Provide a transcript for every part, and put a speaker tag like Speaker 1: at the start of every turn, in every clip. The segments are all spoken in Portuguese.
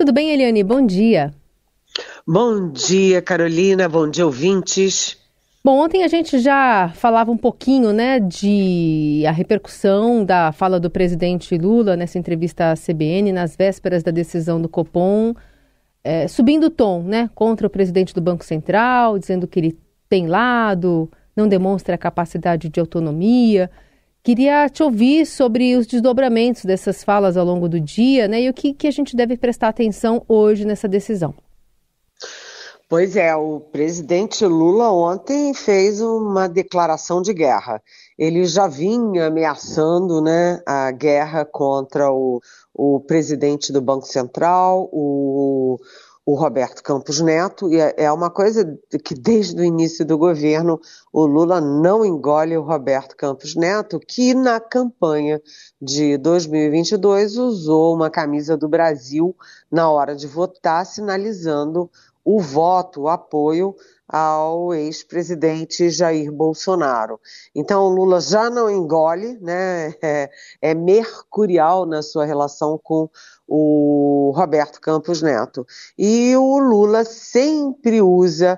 Speaker 1: Tudo bem, Eliane? Bom dia.
Speaker 2: Bom dia, Carolina. Bom dia, ouvintes.
Speaker 1: Bom, ontem a gente já falava um pouquinho, de a repercussão da fala do presidente Lula nessa entrevista à CBN, nas vésperas da decisão do Copom, subindo o tom, contra o presidente do Banco Central, dizendo que ele tem lado, não demonstra capacidade de autonomia. Queria te ouvir sobre os desdobramentos dessas falas ao longo do dia, e o que a gente deve prestar atenção hoje nessa decisão.
Speaker 2: Pois é, o presidente Lula ontem fez uma declaração de guerra. Ele já vinha ameaçando, a guerra contra o presidente do Banco Central, o Roberto Campos Neto, e é uma coisa que desde o início do governo o Lula não engole o Roberto Campos Neto, que na campanha de 2022 usou uma camisa do Brasil na hora de votar, sinalizando o voto, o apoio ao ex-presidente Jair Bolsonaro. Então o Lula já não engole, é mercurial na sua relação com o Roberto Campos Neto. E o Lula sempre usa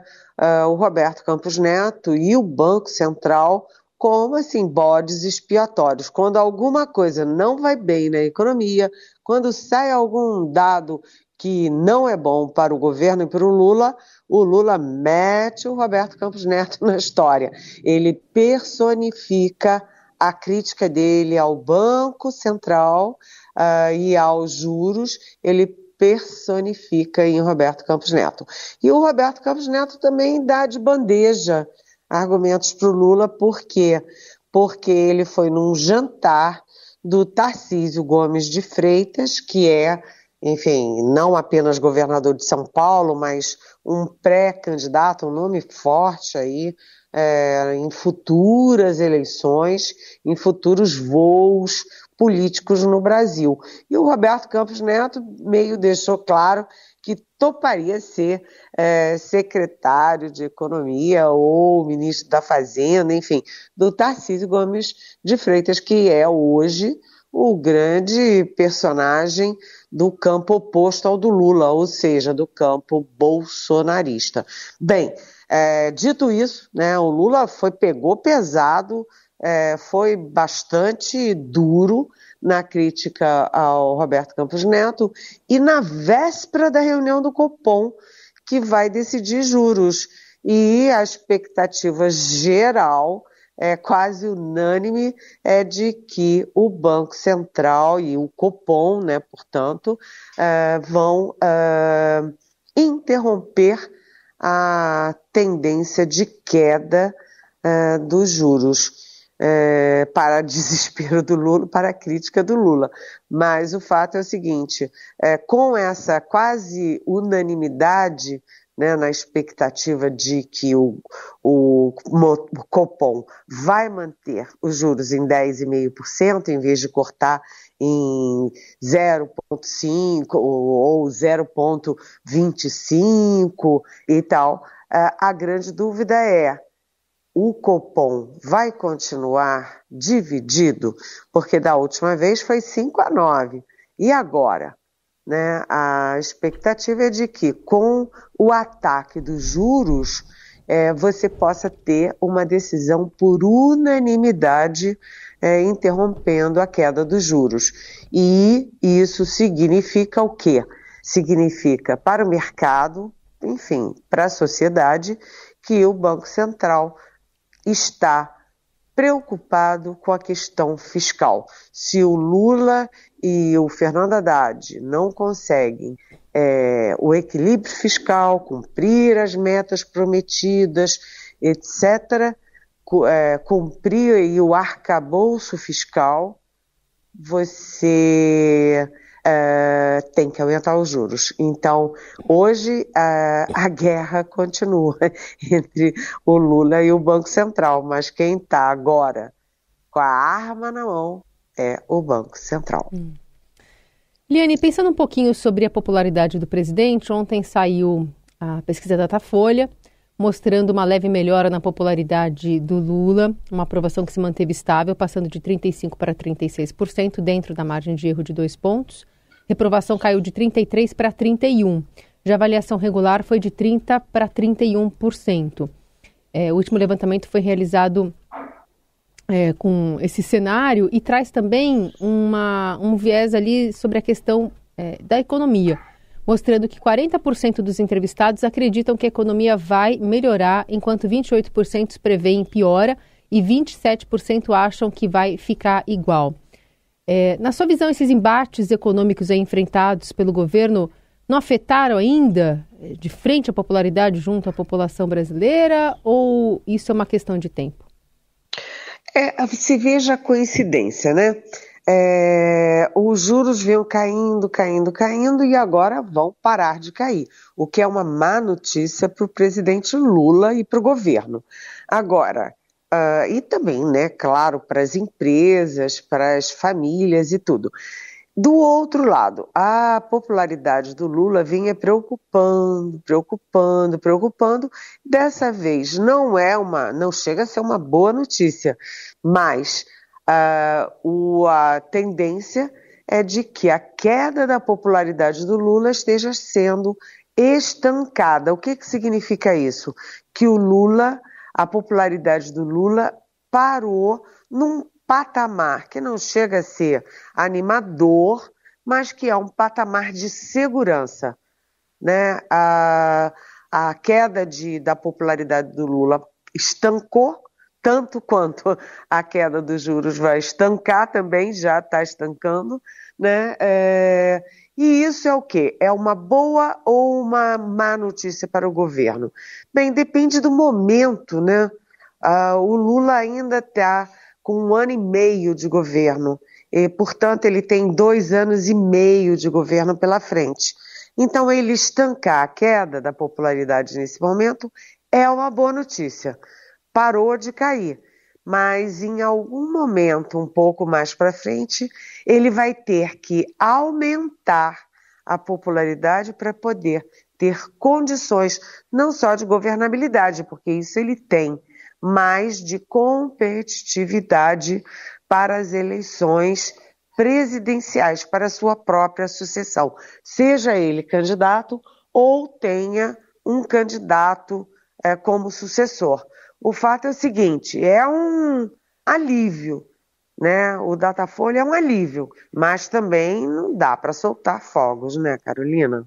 Speaker 2: o Roberto Campos Neto e o Banco Central como, bodes expiatórios. Quando alguma coisa não vai bem na economia, quando sai algum dado que não é bom para o governo e para o Lula mete o Roberto Campos Neto na história. Ele personifica a crítica dele ao Banco Central e aos juros, ele personifica em Roberto Campos Neto. E o Roberto Campos Neto também dá de bandeja argumentos para o Lula, por quê? Porque ele foi num jantar do Tarcísio Gomes de Freitas, que é, não apenas governador de São Paulo, mas um pré-candidato, um nome forte aí, em futuras eleições, em futuros voos políticos no Brasil. E o Roberto Campos Neto meio deixou claro que toparia ser secretário de Economia ou ministro da Fazenda, do Tarcísio Gomes de Freitas, que é hoje o grande personagem do campo oposto ao do Lula, ou seja, do campo bolsonarista. Bem, dito isso, o Lula pegou pesado, foi bastante duro na crítica ao Roberto Campos Neto e na véspera da reunião do Copom, que vai decidir juros. E a expectativa geral quase unânime de que o Banco Central e o Copom, portanto, vão interromper a tendência de queda dos juros, para desespero do Lula, para a crítica do Lula. Mas o fato é o seguinte, com essa quase unanimidade, na expectativa de que o Copom vai manter os juros em 10,5%, em vez de cortar em 0,5% ou 0,25% e tal, a grande dúvida é: o Copom vai continuar dividido? Porque da última vez foi 5-9. E agora? A expectativa é de que, com o ataque dos juros, você possa ter uma decisão por unanimidade interrompendo a queda dos juros. E isso significa o quê? Significa para o mercado, para a sociedade, que o Banco Central está preocupado com a questão fiscal. Se o Lula e o Fernando Haddad não conseguem o equilíbrio fiscal, cumprir as metas prometidas, etc., cumprir aí o arcabouço fiscal, você tem que aumentar os juros. Então, hoje a guerra continua entre o Lula e o Banco Central, mas quem está agora com a arma na mão é o Banco Central.
Speaker 1: Liane, pensando um pouquinho sobre a popularidade do presidente, ontem saiu a pesquisa Datafolha, mostrando uma leve melhora na popularidade do Lula, uma aprovação que se manteve estável, passando de 35% para 36%, dentro da margem de erro de 2 pontos. Reprovação caiu de 33% para 31%. Já a avaliação regular foi de 30% para 31%. O último levantamento foi realizado com esse cenário e traz também um viés ali sobre a questão da economia, mostrando que 40% dos entrevistados acreditam que a economia vai melhorar, enquanto 28% prevêem piora e 27% acham que vai ficar igual. Na sua visão, esses embates econômicos enfrentados pelo governo não afetaram ainda de frente a popularidade junto à população brasileira, ou isso é uma questão de tempo?
Speaker 2: Se veja a coincidência, né? Os juros vinham caindo e agora vão parar de cair, o que é uma má notícia para o presidente Lula e para o governo. Agora, e também, né, claro, para as empresas, para as famílias e tudo. Do outro lado, a popularidade do Lula vinha preocupando. Dessa vez não chega a ser uma boa notícia, mas a tendência é de que a queda da popularidade do Lula esteja sendo estancada. O que significa isso? Que a popularidade do Lula parou num patamar que não chega a ser animador, mas que é um patamar de segurança, né? A queda da popularidade do Lula estancou, tanto quanto a queda dos juros vai estancar também, já está estancando, né? E isso é o quê? É uma boa ou uma má notícia para o governo? Bem, depende do momento, né? O Lula ainda está com 1 ano e meio de governo, e, portanto, ele tem 2 anos e meio de governo pela frente. Então, ele estancar a queda da popularidade nesse momento é uma boa notícia. Parou de cair, mas em algum momento, um pouco mais para frente, ele vai ter que aumentar a popularidade para poder ter condições, não só de governabilidade, porque isso ele tem, mas de competitividade para as eleições presidenciais, para a sua própria sucessão, seja ele candidato ou tenha um candidato como sucessor. O fato é o seguinte, é um alívio, né? O Datafolha é um alívio, mas também não dá para soltar fogos, né, Carolina?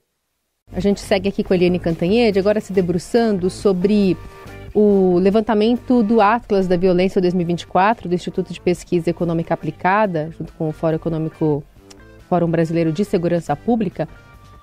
Speaker 1: A gente segue aqui com a Eliane Cantanhede, agora se debruçando sobre o levantamento do Atlas da Violência 2024 do Instituto de Pesquisa Econômica Aplicada, junto com o Fórum Brasileiro de Segurança Pública.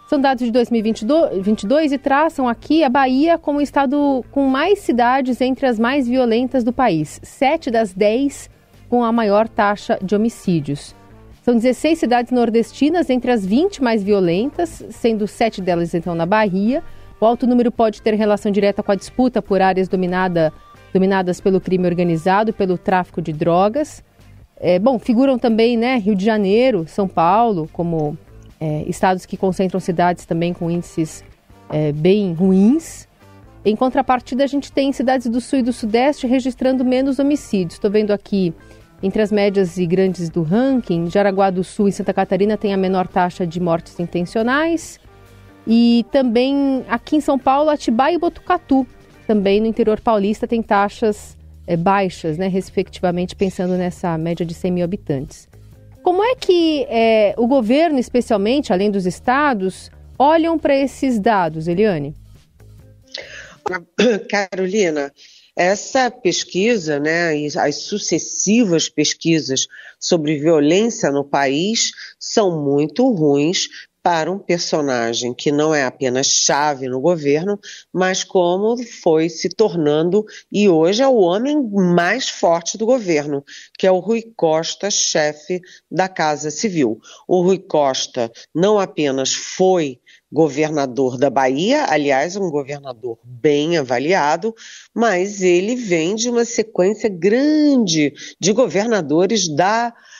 Speaker 1: São dados de 2022 e traçam aqui a Bahia como o estado com mais cidades entre as mais violentas do país. 7 das 10 com a maior taxa de homicídios. São 16 cidades nordestinas entre as 20 mais violentas, sendo 7 delas então na Bahia. O alto número pode ter relação direta com a disputa por áreas dominadas pelo crime organizado e pelo tráfico de drogas. Figuram também, né, Rio de Janeiro, São Paulo, como estados que concentram cidades também com índices bem ruins. Em contrapartida, a gente tem cidades do Sul e do Sudeste registrando menos homicídios. Estou vendo aqui, entre as médias e grandes do ranking, Jaraguá do Sul e Santa Catarina tem a menor taxa de mortes intencionais. E também aqui em São Paulo, Atibaia e Botucatu, também no interior paulista, tem taxas baixas, né, respectivamente, pensando nessa média de 100 mil habitantes. Como é que o governo, especialmente, além dos estados, olham para esses dados, Eliane?
Speaker 2: Carolina, essa pesquisa, né, e as sucessivas pesquisas sobre violência no país são muito ruins para um personagem que não é apenas chave no governo, mas como foi se tornando, e hoje é o homem mais forte do governo, que é o Rui Costa, chefe da Casa Civil. O Rui Costa não apenas foi governador da Bahia, aliás, um governador bem avaliado, mas ele vem de uma sequência grande de governadores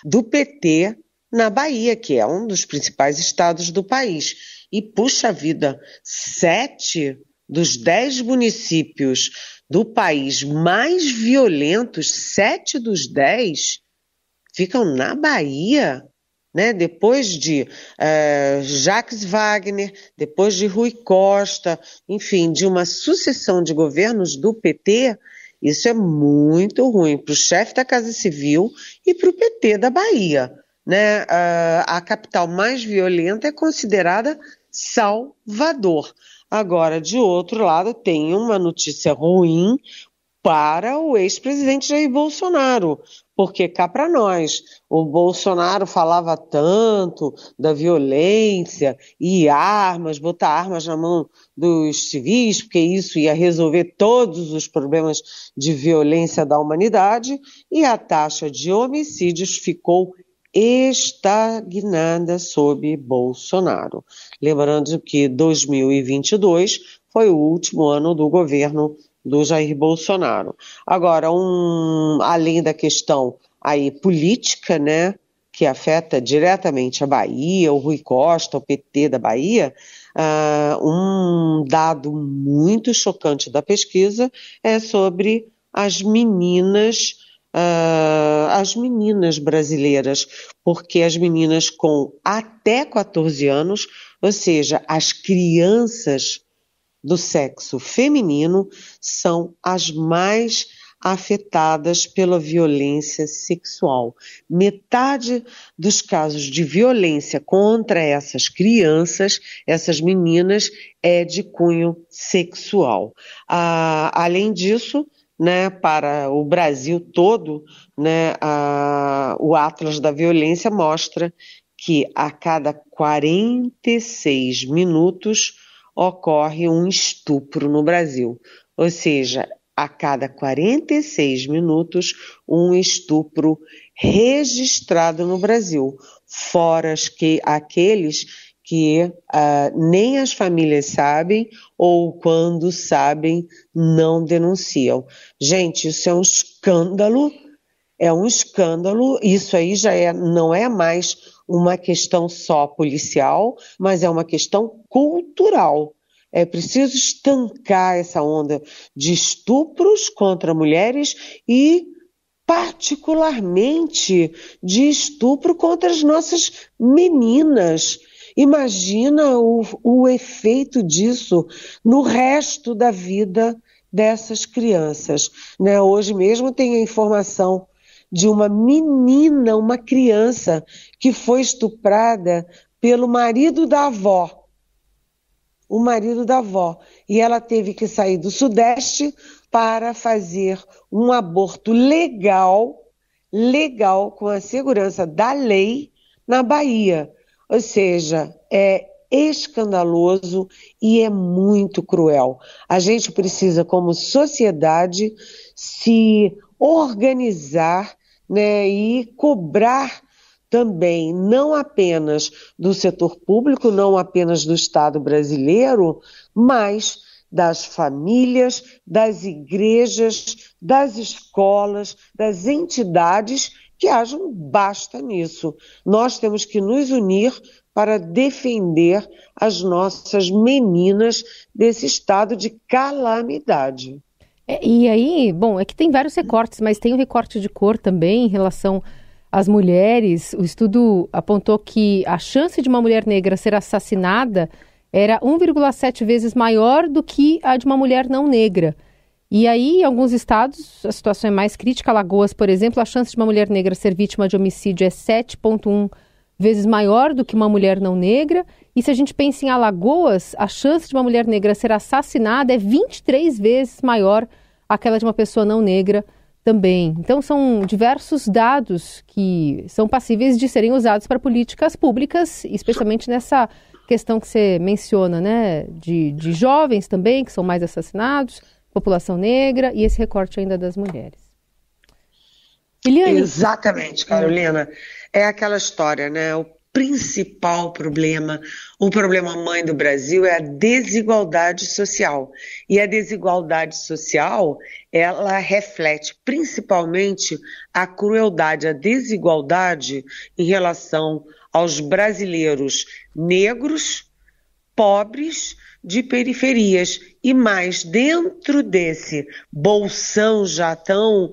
Speaker 2: do PT na Bahia, que é um dos principais estados do país. E, puxa vida, 7 dos 10 municípios do país mais violentos, 7 dos 10 ficam na Bahia. né? Depois de Jacques Wagner, depois de Rui Costa, enfim, de uma sucessão de governos do PT, isso é muito ruim para o chefe da Casa Civil e para o PT da Bahia, né? A capital mais violenta é considerada Salvador. Agora, de outro lado, tem uma notícia ruim para o ex-presidente Jair Bolsonaro, porque cá para nós, o Bolsonaro falava tanto da violência e armas, botar armas na mão dos civis, porque isso ia resolver todos os problemas de violência da humanidade, e a taxa de homicídios ficou estagnada sob Bolsonaro. Lembrando que 2022 foi o último ano do governo do Jair Bolsonaro. Agora, além da questão aí política, né, que afeta diretamente a Bahia, o Rui Costa, o PT da Bahia, um dado muito chocante da pesquisa é sobre as meninas brasileiras, porque as meninas com até 14 anos, ou seja, as crianças do sexo feminino, são as mais afetadas pela violência sexual. Metade dos casos de violência contra essas crianças, essas meninas, é de cunho sexual. Além disso, né, para o Brasil todo, né, o Atlas da Violência mostra que a cada 46 minutos ocorre um estupro no Brasil. Ou seja, a cada 46 minutos, um estupro registrado no Brasil, fora aqueles que nem as famílias sabem ou quando sabem não denunciam. Gente, isso é um escândalo, isso aí não é mais uma questão só policial, mas é uma questão cultural. É preciso estancar essa onda de estupros contra mulheres e particularmente de estupro contra as nossas meninas. Imagina o efeito disso no resto da vida dessas crianças, né? Hoje mesmo tem a informação de uma menina, uma criança, que foi estuprada pelo marido da avó. O marido da avó. E ela teve que sair do Sudeste para fazer um aborto legal, com a segurança da lei, na Bahia. Ou seja, é escandaloso e é muito cruel. A gente precisa, como sociedade, se organizar, né, e cobrar também, não apenas do setor público, não apenas do Estado brasileiro, mas das famílias, das igrejas, das escolas, das entidades que haja um basta nisso. Nós temos que nos unir para defender as nossas meninas desse estado de calamidade.
Speaker 1: E aí, bom, é que tem vários recortes, mas tem o recorte de cor também em relação às mulheres. O estudo apontou que a chance de uma mulher negra ser assassinada era 1,7 vezes maior do que a de uma mulher não negra. E aí, em alguns estados, a situação é mais crítica. Alagoas, por exemplo, a chance de uma mulher negra ser vítima de homicídio é 7,1 vezes maior do que uma mulher não negra. E se a gente pensa em Alagoas, a chance de uma mulher negra ser assassinada é 23 vezes maior aquela de uma pessoa não negra também. Então, são diversos dados que são passíveis de serem usados para políticas públicas, especialmente nessa questão que você menciona, né, de jovens também, que são mais assassinados, população negra e esse recorte ainda das mulheres. Eliane?
Speaker 2: Exatamente, Carolina. É aquela história, né? O principal problema, o problema mãe do Brasil é a desigualdade social. E a desigualdade social, ela reflete principalmente a crueldade, a desigualdade em relação aos brasileiros negros, pobres, de periferias. E mais, dentro desse bolsão já tão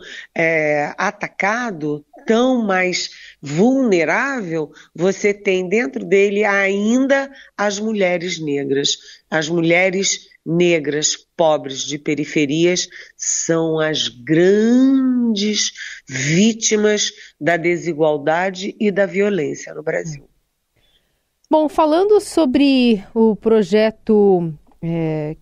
Speaker 2: atacado, tão mais vulnerável, você tem dentro dele ainda as mulheres negras. As mulheres negras pobres de periferias são as grandes vítimas da desigualdade e da violência no Brasil.
Speaker 1: Bom, falando sobre o projeto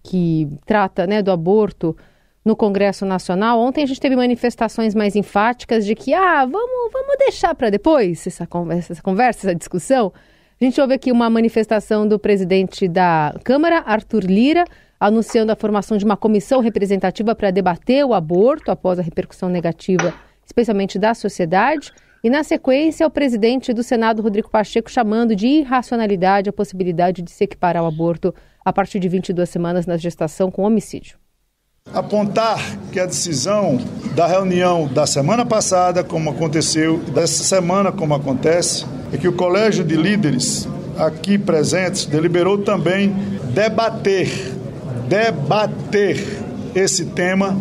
Speaker 1: que trata, né, do aborto no Congresso Nacional, ontem a gente teve manifestações mais enfáticas de que vamos deixar para depois essa conversa, essa discussão. A gente ouve aqui uma manifestação do presidente da Câmara, Arthur Lira, anunciando a formação de uma comissão representativa para debater o aborto após a repercussão negativa, especialmente da sociedade. E, na sequência, o presidente do Senado, Rodrigo Pacheco, chamando de irracionalidade a possibilidade de se equiparar o aborto a partir de 22 semanas na gestação com homicídio.
Speaker 3: Apontar que a decisão da reunião da semana passada, como aconteceu, dessa semana, como acontece, é que o Colégio de Líderes aqui presentes deliberou também debater esse tema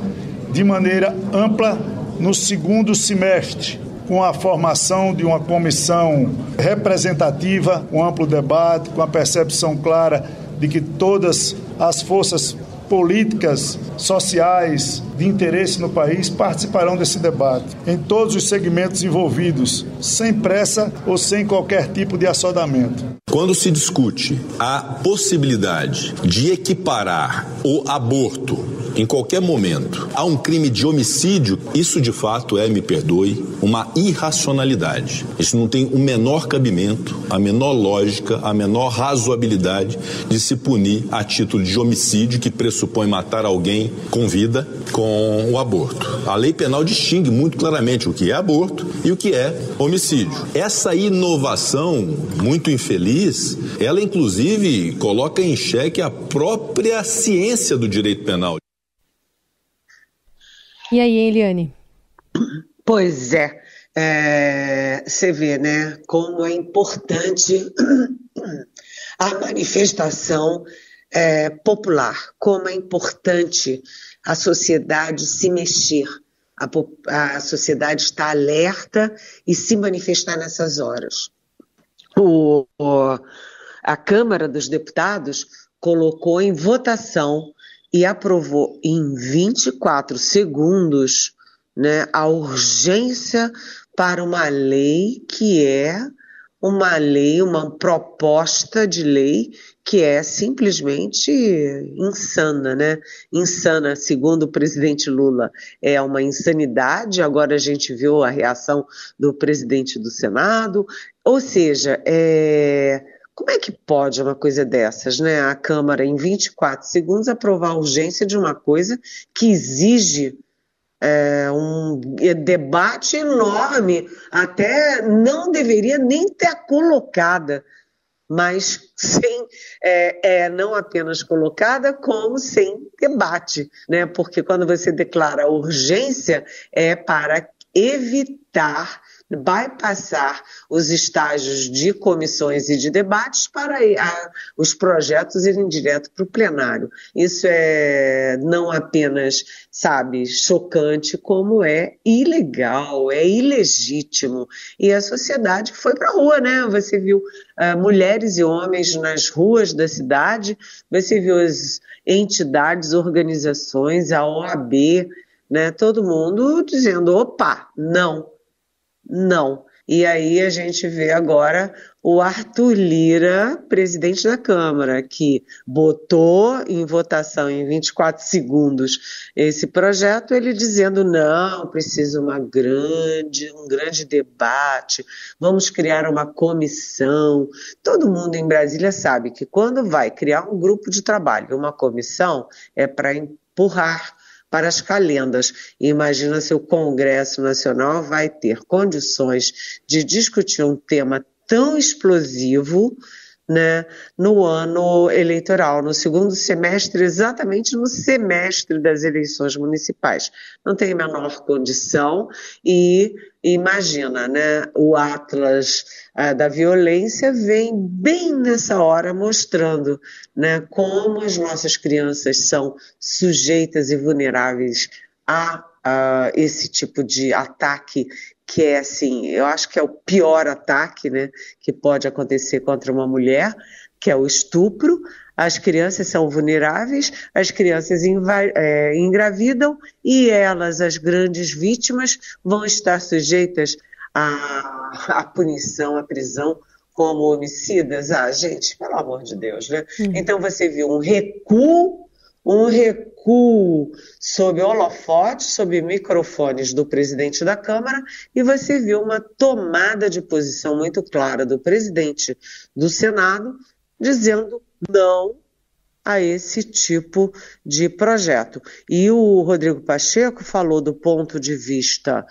Speaker 3: de maneira ampla no segundo semestre, com a formação de uma comissão representativa, com amplo debate, com a percepção clara de que todas as forças políticas, sociais, de interesse no país participarão desse debate, em todos os segmentos envolvidos, sem pressa ou sem qualquer tipo de assodamento.
Speaker 4: Quando se discute a possibilidade de equiparar o aborto em qualquer momento a um crime de homicídio, isso de fato me perdoe, uma irracionalidade. Isso não tem o menor cabimento, a menor lógica, a menor razoabilidade de se punir a título de homicídio, que pressupõe matar alguém com vida, com o aborto. A lei penal distingue muito claramente o que é aborto e o que é homicídio. Essa inovação muito infeliz, ela inclusive coloca em xeque a própria ciência do direito penal.
Speaker 1: E aí, Eliane?
Speaker 2: Pois você vê, né, como é importante a manifestação popular, como é importante a sociedade se mexer, a sociedade está alerta e se manifestar nessas horas. A Câmara dos Deputados colocou em votação e aprovou em 24 segundos, né, a urgência para uma lei que é uma proposta de lei que é simplesmente insana, né? Insana, segundo o presidente Lula, é uma insanidade. Agora a gente viu a reação do presidente do Senado, ou seja, como é que pode uma coisa dessas, né? A Câmara, em 24 segundos, aprovar a urgência de uma coisa que exige um debate enorme, até não deveria nem ter colocada, mas sem, não apenas colocada, como sem debate, né? Porque quando você declara urgência, é para evitar bypassar os estágios de comissões e de debates para os projetos irem direto para o plenário. Isso é não apenas, chocante, como é ilegal, é ilegítimo. E a sociedade foi para a rua, né? Você viu mulheres e homens nas ruas da cidade, você viu as entidades, organizações, a OAB, né? Todo mundo dizendo, opa, não. E aí a gente vê agora o Arthur Lira, presidente da Câmara, que botou em votação em 24 segundos esse projeto, ele dizendo, não, precisa um grande debate, vamos criar uma comissão. Todo mundo em Brasília sabe que quando vai criar um grupo de trabalho, uma comissão, é para empurrar para as calendas. E imagina se o Congresso Nacional vai ter condições de discutir um tema tão explosivo, né, no ano eleitoral, no segundo semestre, exatamente no semestre das eleições municipais. Não tem a menor condição e imagina, né, o Atlas da violência vem bem nessa hora mostrando, né, como as nossas crianças são sujeitas e vulneráveis a esse tipo de ataque, que é assim, eu acho que é o pior ataque, né, que pode acontecer contra uma mulher, que é o estupro. As crianças são vulneráveis, as crianças engravidam e elas, as grandes vítimas, vão estar sujeitas à punição, à prisão, como homicidas. Gente, pelo amor de Deus, né? Então você viu um recuo sob holofote, sob microfones do presidente da Câmara, e você viu uma tomada de posição muito clara do presidente do Senado, dizendo não a esse tipo de projeto. E o Rodrigo Pacheco falou do ponto de vista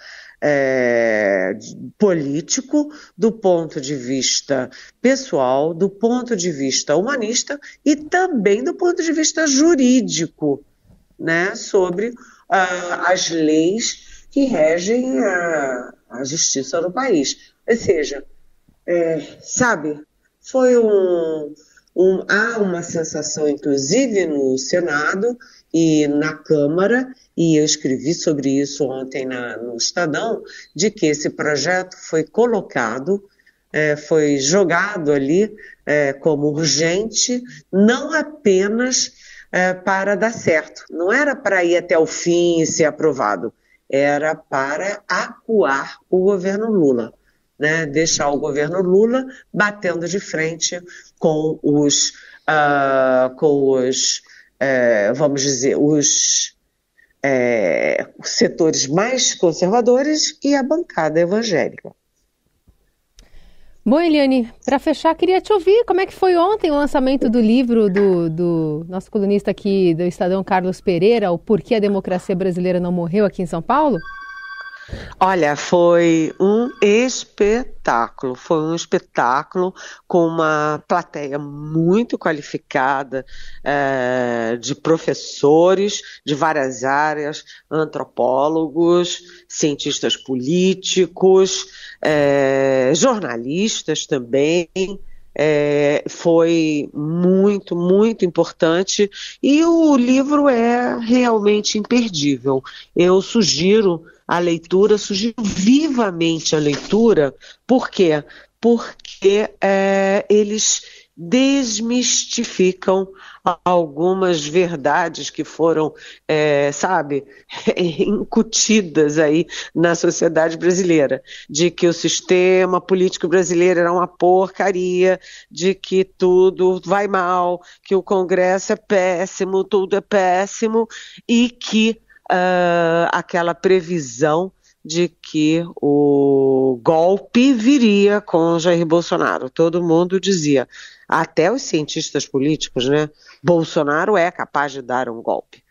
Speaker 2: político, do ponto de vista pessoal, do ponto de vista humanista e também do ponto de vista jurídico, né, sobre as leis que regem a justiça no país. Ou seja, sabe, foi há uma sensação, inclusive no Senado e na Câmara, e eu escrevi sobre isso ontem no Estadão, de que esse projeto foi colocado, foi jogado ali como urgente, não apenas para dar certo, não era para ir até o fim e ser aprovado, era para acuar o governo Lula, né? Deixar o governo Lula batendo de frente com os vamos dizer, os setores mais conservadores e a bancada evangélica.
Speaker 1: Bom, Eliane, para fechar, queria te ouvir. Como é que foi ontem o lançamento do livro do nosso colunista aqui do Estadão, Carlos Pereira, O Porquê a Democracia Brasileira Não Morreu, aqui em São Paulo?
Speaker 2: Olha, foi um espetáculo com uma plateia muito qualificada, de professores de várias áreas, antropólogos, cientistas políticos, jornalistas também. Foi muito, muito importante e o livro é realmente imperdível. Eu sugiro vivamente a leitura. Por quê? Porque eles desmistificam algumas verdades que foram, incutidas aí na sociedade brasileira, de que o sistema político brasileiro era uma porcaria, de que tudo vai mal, que o Congresso é péssimo, tudo é péssimo, e que aquela previsão de que o golpe viria com Jair Bolsonaro. Todo mundo dizia, até os cientistas políticos, né? Bolsonaro é capaz de dar um golpe.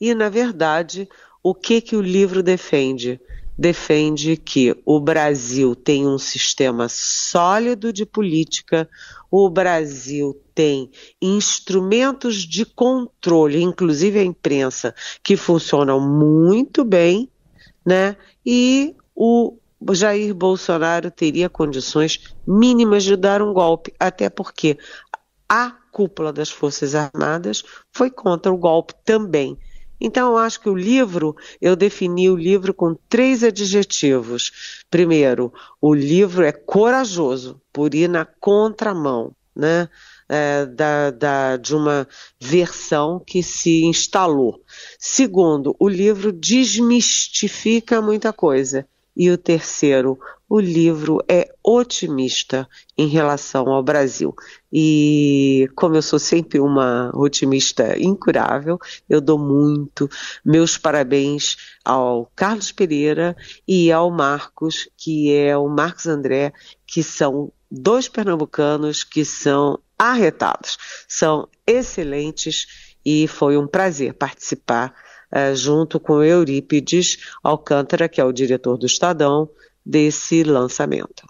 Speaker 2: E, na verdade, o que o livro defende? Defende que o Brasil tem um sistema sólido de política, o Brasil tem instrumentos de controle, inclusive a imprensa, que funcionam muito bem, né? E o Jair Bolsonaro teria condições mínimas de dar um golpe, até porque a cúpula das Forças Armadas foi contra o golpe também. Então, eu acho que eu defini o livro com 3 adjetivos. Primeiro, o livro é corajoso por ir na contramão, né? De uma versão que se instalou. Segundo, o livro desmistifica muita coisa. E o terceiro, o livro é otimista em relação ao Brasil. E como eu sou sempre uma otimista incurável, eu dou meus parabéns ao Carlos Pereira e ao Marcos, que é o Marcos André, que são 2 pernambucanos que são arretados, são excelentes e foi um prazer participar junto com Eurípides Alcântara, que é o diretor do Estadão, desse lançamento.